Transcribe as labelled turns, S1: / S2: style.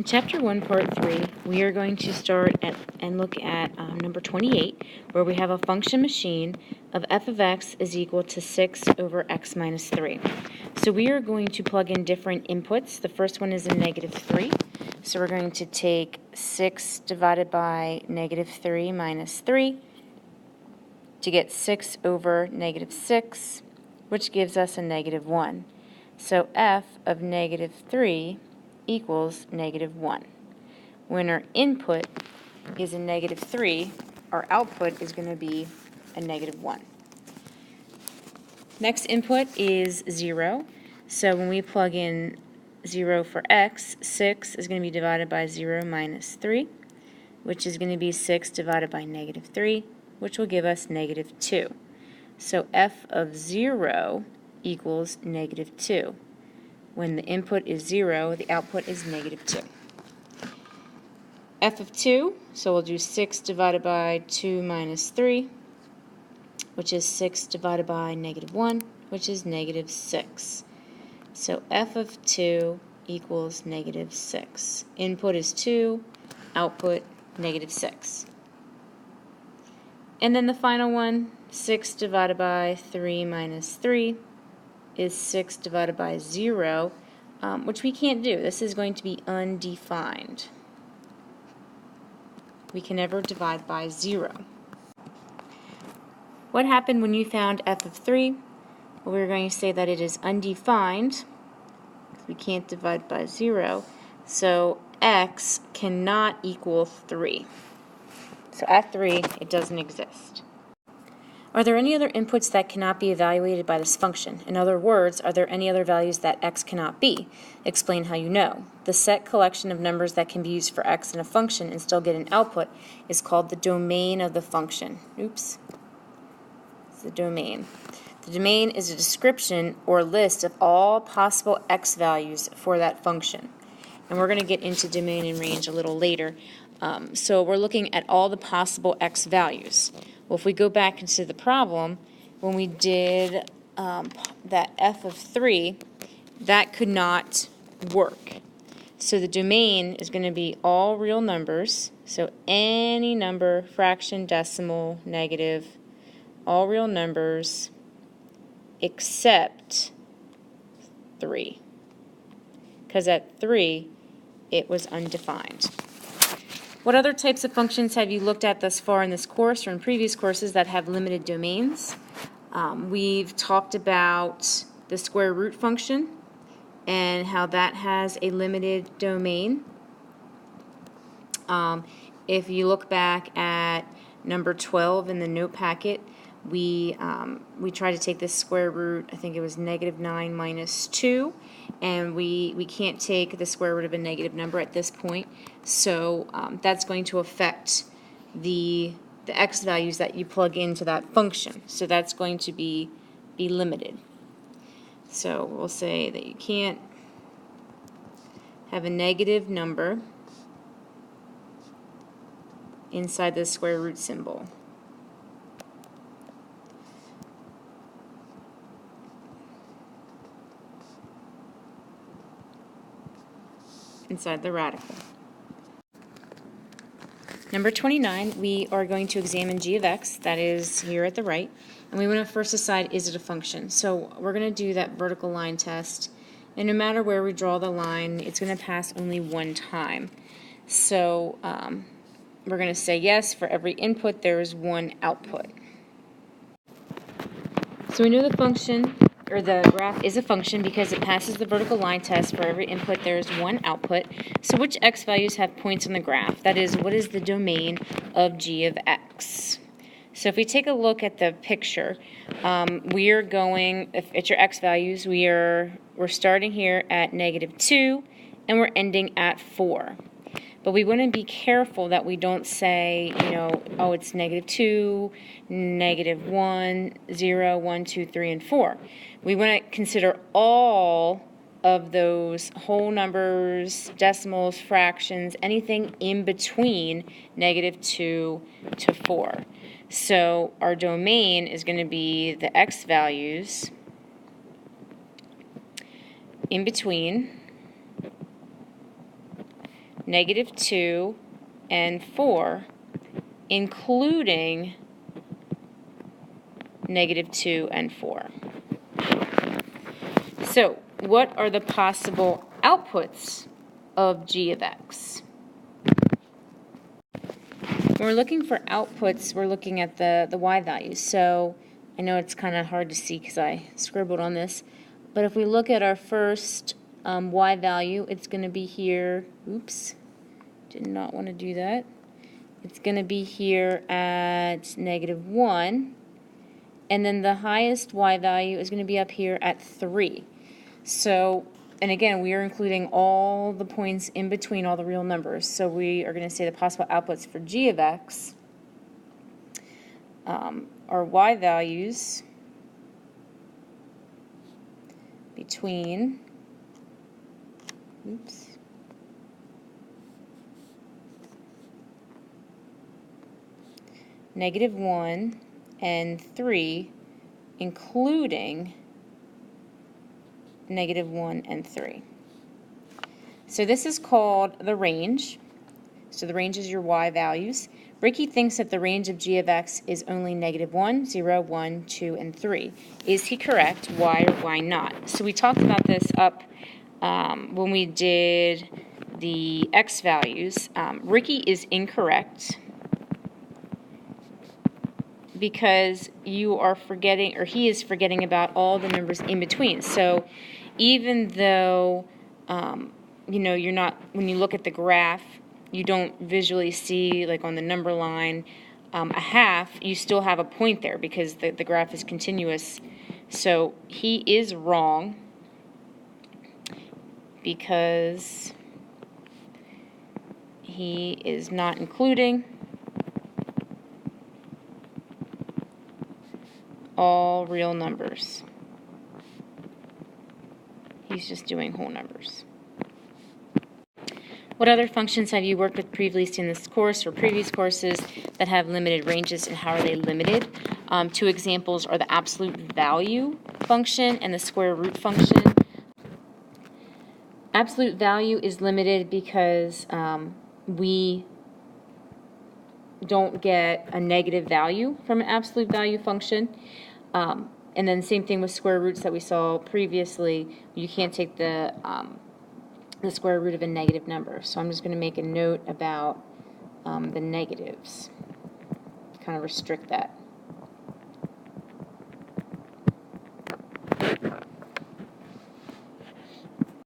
S1: Chapter 1, Part 3, we are going to start and look at number 28, where we have a function machine of f of x is equal to 6 over x minus 3. So we are going to plug in different inputs. The first one is a negative 3. So we're going to take 6 divided by negative 3 minus 3 to get 6 over negative 6, which gives us a negative 1. So f of negative 3 equals negative 1. When our input is a negative 3, our output is going to be a negative 1. Next input is 0. So when we plug in 0 for x, 6 is going to be divided by 0 minus 3, which is going to be 6 divided by negative 3, which will give us negative 2. So f of 0 equals negative 2. When the input is 0, the output is negative 2. F of 2, so we'll do 6 divided by 2 minus 3, which is 6 divided by negative 1, which is negative 6. So f of 2 equals negative 6. Input is 2, output negative 6. And then the final one, 6 divided by 3 minus 3, is 6 divided by 0, which we can't do. This is going to be undefined. We can never divide by 0. What happened when you found f of 3? Well, we're going to say that it is undefined. We can't divide by 0. So x cannot equal 3. So at 3, it doesn't exist. Are there any other inputs that cannot be evaluated by this function? In other words, are there any other values that x cannot be? Explain how you know. The set collection of numbers that can be used for x in a function and still get an output is called the domain of the function. Oops. It's the domain. The domain is a description or list of all possible x values for that function. And we're going to get into domain and range a little later. So we're looking at all the possible x values. Well, if we go back into the problem, when we did that f of 3, that could not work. So the domain is going to be all real numbers, so any number, fraction, decimal, negative, all real numbers except 3. Because at 3, it was undefined. What other types of functions have you looked at thus far in this course or in previous courses that have limited domains? We've talked about the square root function and how that has a limited domain. If you look back at number 12 in the note packet, we tried to take this square root, I think it was negative 9 minus 2, and we can't take the square root of a negative number at this point, so that's going to affect the x values that you plug into that function, so that's going to be limited. So we'll say that you can't have a negative number inside the square root symbol. Inside the radical. Number 29, we are going to examine g of x, that is here at the right, and we want to first decide, is it a function? So we're going to do that vertical line test, and no matter where we draw the line, it's going to pass only one time. So we're going to say yes, for every input there is one output. So we know the function, or the graph is a function because it passes the vertical line test. For every input there is one output. So which x values have points on the graph? That is, what is the domain of g of x? So if we take a look at the picture, we are going, if it's your x values, we're starting here at negative 2 and we're ending at 4. But we want to be careful that we don't say, oh, it's negative 2, negative 1, 0, 1, 2, 3, and 4. We want to consider all of those whole numbers, decimals, fractions, anything in between negative 2 to 4. So our domain is going to be the x values in between -2 and 4, including -2 and 4. So, what are the possible outputs of g of x? When we're looking for outputs, we're looking at the y values. So, I know it's kind of hard to see because I scribbled on this, but if we look at our first y value, it's going to be here. Oops, did not want to do that. It's going to be here at -1, and then the highest y value is going to be up here at 3. So, and again, we are including all the points in between all the real numbers. So we are going to say the possible outputs for g of x are y values between, -1 and 3, including -1 and 3. So this is called the range. So the range is your y values. Ricky thinks that the range of g of x is only -1, 0, 1, 2, and 3. Is he correct? Why or why not? So we talked about this up when we did the x values. Ricky is incorrect because you are forgetting, or he is forgetting about all the numbers in between. So even though, you're not, when you look at the graph, you don't visually see, like on the number line, a half, you still have a point there because the graph is continuous. So he is wrong because he is not including all real numbers. He's just doing whole numbers. What other functions have you worked with previously in this course or previous courses that have limited ranges, and how are they limited? Two examples are the absolute value function and the square root function. Absolute value is limited because we don't get a negative value from an absolute value function. And then same thing with square roots that we saw previously. You can't take the square root of a negative number. So I'm just going to make a note about the negatives, kind of restrict that.